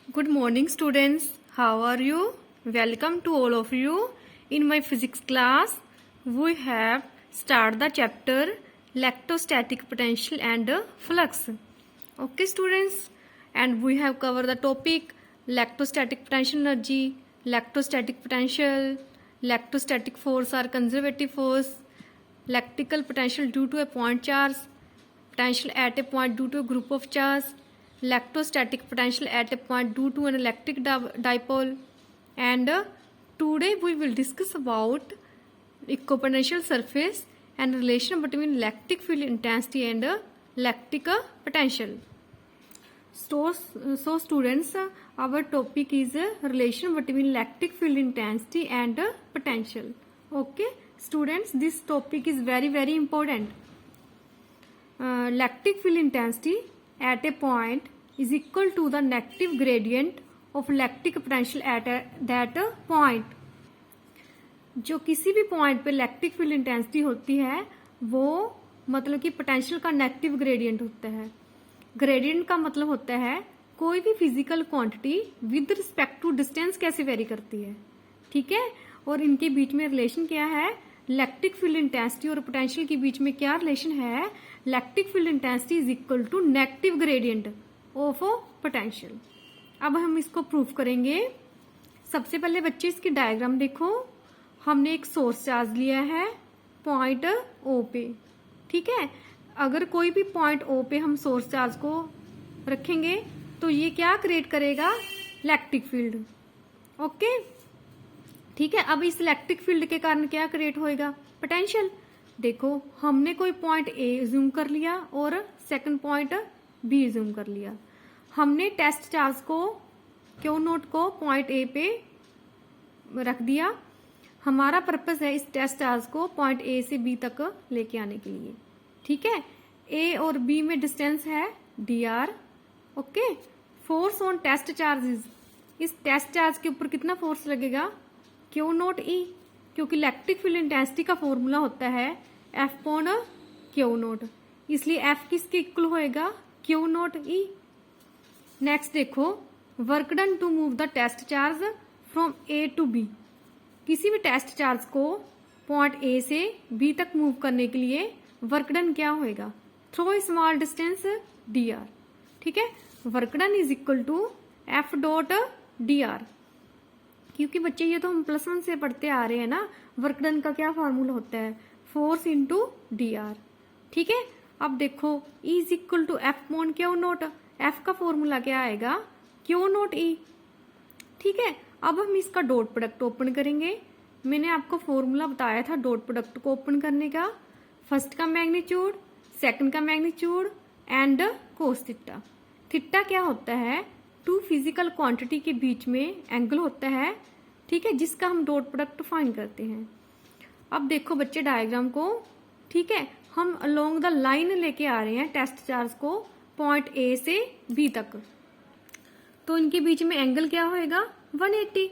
Good morning, students. How are you? Welcome to all of you. In my physics class, we have started the chapter electrostatic potential and flux. Okay, students, and we have covered the topic electrostatic potential energy, electrostatic potential, electrostatic force or conservative force, electrical potential due to a point charge, potential at a point due to a group of charge, electrostatic potential at a point due to an electric dipole, and today we will discuss about equipotential surface and relation between electric field intensity and electric potential. So students, our topic is relation between electric field intensity and potential. Okay, students, this topic is very important. Electric field intensity at a point is equal to the negative gradient of electric potential at that point. जो किसी भी point पे electric field intensity होती है वो मतलब कि potential का नेगेटिव ग्रेडियंट होता है. ग्रेडियंट का मतलब होता है कोई भी physical quantity with respect to distance कैसे वेरी करती है. ठीक है, और इनके बीच में रिलेशन क्या है, इलेक्ट्रिक फील्ड इंटेंसिटी और पोटेंशियल के बीच में क्या रिलेशन है, electric field intensity is equal to negative gradient of potential. अब हम इसको प्रूफ करेंगे. सबसे पहले बच्चे इसकी डायग्राम देखो. हमने एक सोर्स चार्ज लिया है पॉइंट ओ पे. ठीक है, अगर कोई भी पॉइंट ओ पे हम सोर्स चार्ज को रखेंगे तो ये क्या क्रिएट करेगा, इलेक्ट्रिक फील्ड. ओके, ठीक है. अब इस इलेक्ट्रिक फील्ड के कारण क्या क्रिएट होएगा, पोटेंशियल. देखो हमने कोई पॉइंट ए जूम कर लिया और सेकंड पॉइंट बी जूम कर लिया. हमने टेस्ट चार्ज को क्यू नोट को पॉइंट ए पे रख दिया. हमारा पर्पस है इस टेस्ट चार्ज को पॉइंट ए से बी तक लेके आने के लिए. ठीक है, ए और बी में डिस्टेंस है D R. Okay, force on test charges, इस टेस्ट चार्ज के ऊपर कितना फोर्स लगेगा, क्यू नोट ई, क्योंकि इलेक्ट्रिक फील्ड इंटेंसिटी का फॉर्मूला होता है एफ पॉन क्यू नोट, इसलिए एफ किसके इक्वल होएगा, क्यू नोट ई. नेक्स्ट देखो, work done to move the test charge from A to B. किसी भी टेस्ट चार्ज को पॉइंट ए से बी तक मूव करने के लिए वर्क डन क्या होएगा, through a small distance D R. ठीक है, work done is equal to F dot D R. क्योंकि बच्चे ये तो हम प्लस वन से पढ़ते आ रहे हैं ना, वर्क डन का क्या फॉर्मूला होता है, फोर्स इंटू डी आर. ठीक है, अब देखो E is equal to F upon Q naught. F का फॉर्मूला क्या आएगा, क्यू नोट ई. ठीक है, अब हम इसका डॉट प्रोडक्ट ओपन करेंगे. मैंने आपको फॉर्मूला बताया था डॉट प्रोडक्ट को ओपन करने का, फर्स्ट का मैग्नीट्यूड, सेकंड का magnitude and cos theta. Theta क्या होता है, टू फिजिकल क्वांटिटी के बीच में एंगल होता है. ठीक है, जिसका हम डॉट प्रोडक्ट फाइंड करते हैं. अब देखो बच्चे डायग्राम को. ठीक है, हम अलोंग द लाइन लेके आ रहे हैं टेस्ट चार्ज को पॉइंट ए से बी तक, तो इनके बीच में एंगल क्या होएगा, 180.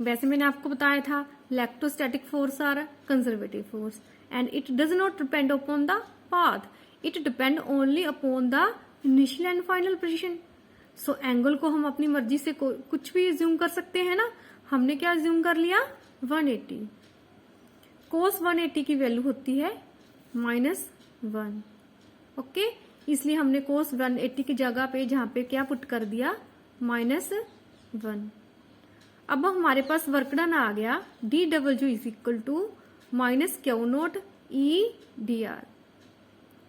वैसे मैंने आपको बताया था electrostatic force are conservative force and it does not depend upon the path, it depend only upon the initial and final position. So angle को हम अपनी मर्जी से कुछ भी ज्यूम कर सकते हैं ना. हमने क्या ज्यूम कर लिया, 180. कोस 180 की वैल्यू होती है -1. ओके, इसलिए हमने कोस 180 की जगह पे जहां पे क्या पुट कर दिया, -1. अब हमारे पास वर्क डन आ गया, D W is equal to minus Q naught E D R.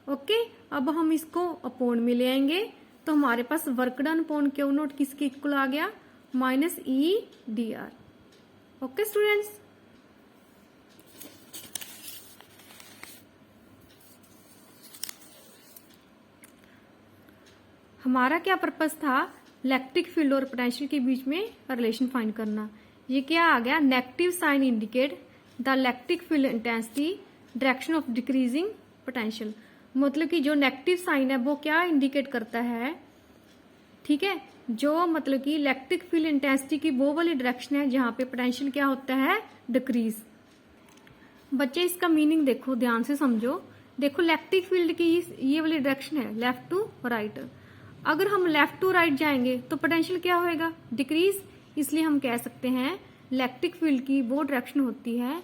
Okay, अब हम इसको अपोन में ले आएंगे तो हमारे पास work done upon Q naught किसके इक्वल आ गया, -E D R. Okay students, हमारा क्या पर्पस था, इलेक्ट्रिक फील्ड और पोटेंशियल के बीच में रिलेशन फाइंड करना. ये क्या आ गया, negative sign indicate the electric field intensity direction of decreasing potential. मतलब कि जो नेगेटिव साइन है वो क्या इंडिकेट करता है, ठीक है, जो मतलब कि इलेक्ट्रिक फील्ड इंटेंसिटी की वो वाली डायरेक्शन है जहां पे पोटेंशियल क्या होता है, डिक्रीज. बच्चे इसका मीनिंग देखो, ध्यान से समझो. देखो इलेक्ट्रिक फील्ड की ये वाली डायरेक्शन है लेफ्ट टू राइट. अगर हम लेफ्ट टू राइट जाएंगे तो पोटेंशियल क्या होएगा, डिक्रीज। इसलिए हम कह सकते हैं इलेक्ट्रिक फील्ड की वो डायरेक्शन होती है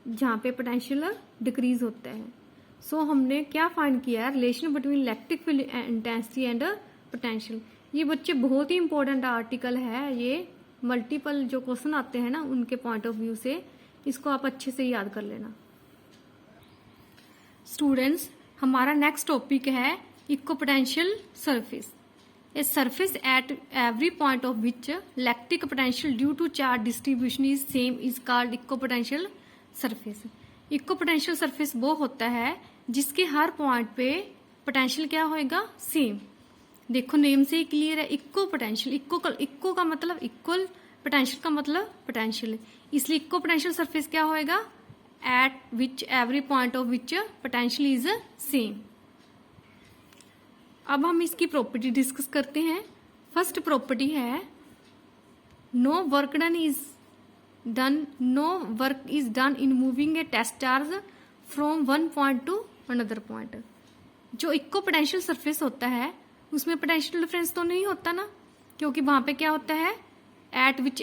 जहां पे पोटेंशियल डिक्रीज होता है। सो हमने क्या फाइंड किया है, relation between electric field intensity and potential. ये बच्चे बहुत ही इंपॉर्टेंट आर्टिकल है, ये मल्टीपल जो क्वेश्चन आते हैं ना उनके पॉइंट ऑफ व्यू से इसको आप अच्छे से याद कर लेना। स्टूडेंट्स, हमारा नेक्स्ट टॉपिक है equipotential surface. A surface at every point of which electric potential due to charge distribution is same is called equipotential surface. Equipotential surface वो होता है जिसके हर पॉइंट पे पोटेंशियल क्या होएगा, सेम। देखो नेम से ही क्लियर है, इक्विपोटेंशियल, इक्को का मतलब इक्वल, पोटेंशियल का मतलब पोटेंशियल, इसलिए इक्विपोटेंशियल सरफेस क्या होएगा, at which every point of which potential is same. अब हम इसकी प्रॉपर्टी डिस्कस करते हैं। फर्स्ट प्रॉपर्टी है no work is done in moving a test charge from one point to another point. जो इक्विपोटेंशियल सरफेस होता है उसमें पोटेंशियल डिफरेंस तो नहीं होता ना, क्योंकि वहां पे क्या होता है, at which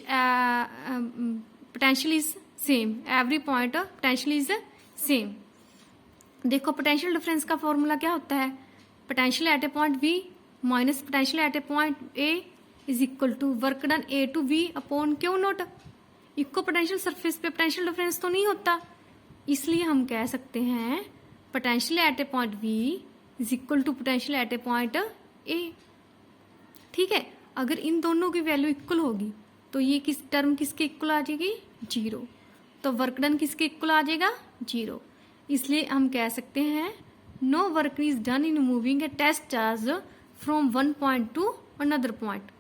potential is same, every point potential is same. देखो पोटेंशियल डिफरेंस का फॉर्मूला क्या होता है, potential at a point V minus potential at a point A is equal to work done A to V upon Q not. Equipotential surface पे potential difference तो नहीं होता, इसलिए हम कह सकते हैं potential at a point V is equal to potential at a point A। ठीक है, अगर इन दोनों की वैल्यू इक्वल होगी तो ये किस टर्म किसके इक्वल आ जाएगी, 0। तो वर्क डन किसके इक्वल आ जाएगा, 0। इसलिए हम कह सकते हैं no work is done in moving a test charge from one point to another point.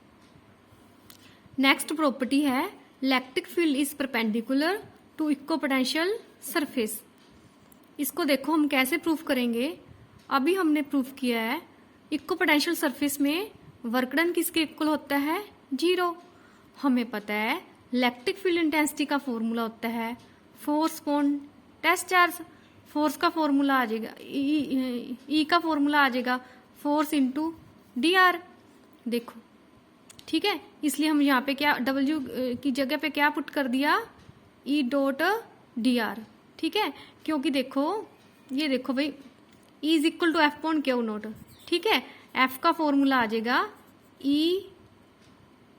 Next property है electric field is perpendicular to equipotential surface. इसको देखो हम कैसे प्रूफ करेंगे, अभी हमने प्रूफ किया है इक्विपोटेंशियल सरफेस में वर्क डन किसके इक्वल होता है, 0। हमें पता है इलेक्ट्रिक फील्ड इंटेंसिटी का फॉर्मूला होता है force upon test charge. Force का फॉर्मूला आ जाएगा, ई का फॉर्मूला आ जाएगा फोर्स इंटू DR। देखो ठीक है, इसलिए हम यहाँ पे क्या W की जगह पे क्या पुट कर दिया, E डॉट DR। ठीक है, क्योंकि देखो ये देखो भाई E is equal to F point Q not. ठीक है, F का फॉर्मूला आ जाएगा E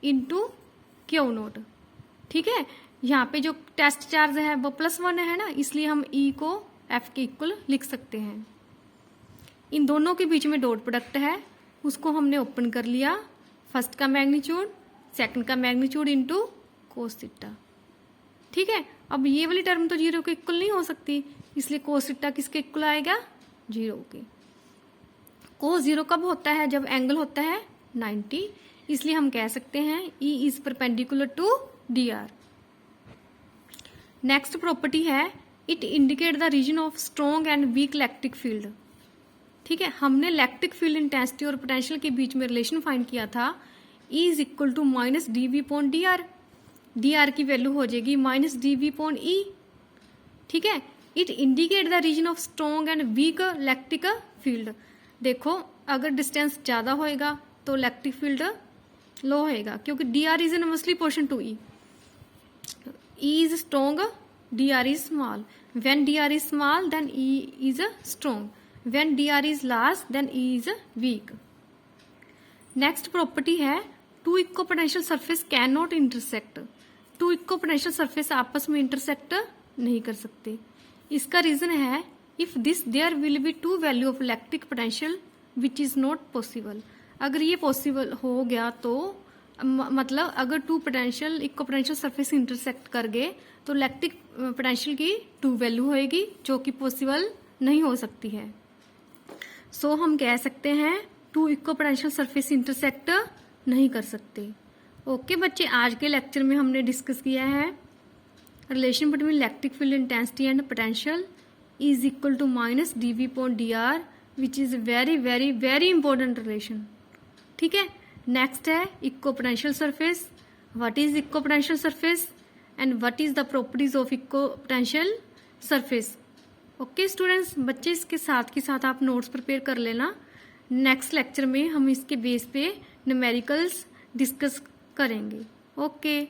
इंटू Q नॉट। ठीक है, यहाँ पे जो टेस्ट चार्ज है वो +1 है ना, इसलिए हम E को F के इक्वल लिख सकते हैं। इन दोनों के बीच में डॉट प्रोडक्ट है, उसको हमने ओपन कर लिया, फर्स्ट का मैग्नीट्यूड सेकंड का मैग्नीट्यूड इंटू कोस थीटा। ठीक है, अब ये वाली टर्म तो 0 के इक्वल नहीं हो सकती, इसलिए कोस थीटा किसके इक्वल आएगा, 0 के। कोस 0 कब होता है, जब एंगल होता है 90, इसलिए हम कह सकते हैं E is perpendicular to DR। Next property है it indicate the region of strong and weak electric field. ठीक है, हमने इलेक्ट्रिक फील्ड इंटेंसिटी और पोटेंशियल के बीच में रिलेशन फाइंड किया था, E is equal to minus DV upon DR। DR की वैल्यू हो जाएगी माइनस DV पॉन E। ठीक है, it indicate the region of strong and weak electric field. देखो अगर डिस्टेंस ज्यादा होएगा तो इलेक्ट्रिक फील्ड लो होएगा, क्योंकि DR is inversely proportional to E। E is strong, DR is small. When DR is small, then E is strong. When DR is large, then E is weak. Next property है two equipotential surface cannot intersect. Two equipotential surface आपस में intersect नहीं कर सकते। इसका reason है if this there will be two value of electric potential which is not possible. अगर ये पॉसिबल हो गया तो मतलब अगर two potential equipotential surface intersect कर गए तो इलेक्ट्रिक पोटेंशियल की 2 वैल्यू होएगी, जो कि पॉसिबल नहीं हो सकती है। सो हम कह सकते हैं टू इक्विपोटेंशियल सरफेस इंटरसेक्ट नहीं कर सकते। ओके बच्चे, आज के लेक्चर में हमने डिस्कस किया है relation between electric field intensity and potential is equal to minus DV upon DR, which is very very very important relation. ठीक है, नेक्स्ट है equipotential surface. What is equipotential surface and what is the properties of equipotential surface. Okay students, बच्चे इसके साथ के साथ आप notes prepare कर लेना। नेक्स्ट लेक्चर में हम इसके बेस पे न्यूमेरिकल्स डिस्कस करेंगे। ओके।